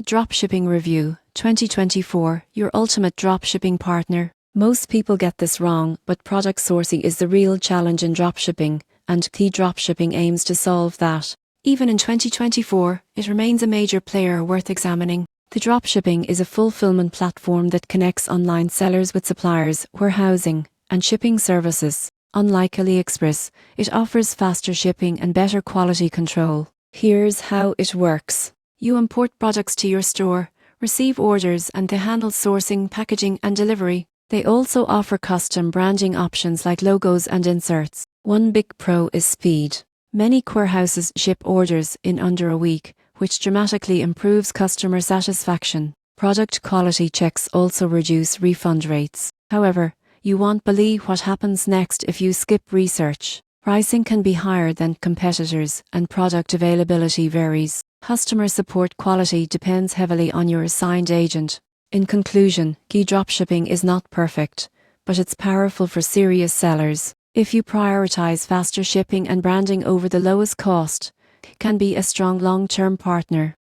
Dropshipping Review 2024, your ultimate dropshipping partner. Most people get this wrong, but product sourcing is the real challenge in dropshipping, and Key Dropshipping aims to solve that. Even in 2024, it remains a major player worth examining. The dropshipping is a fulfillment platform that connects online sellers with suppliers, warehousing, and shipping services. Unlike AliExpress, it offers faster shipping and better quality control. Here's how it works. You import products to your store, receive orders, and they handle sourcing, packaging, and delivery. They also offer custom branding options like logos and inserts. One big pro is speed. Many warehouses ship orders in under a week, which dramatically improves customer satisfaction. Product quality checks also reduce refund rates. However, you won't believe what happens next if you skip research. Pricing can be higher than competitors, and product availability varies. Customer support quality depends heavily on your assigned agent. In conclusion, Key Dropshipping is not perfect, but it's powerful for serious sellers. If you prioritize faster shipping and branding over the lowest cost, it can be a strong long-term partner.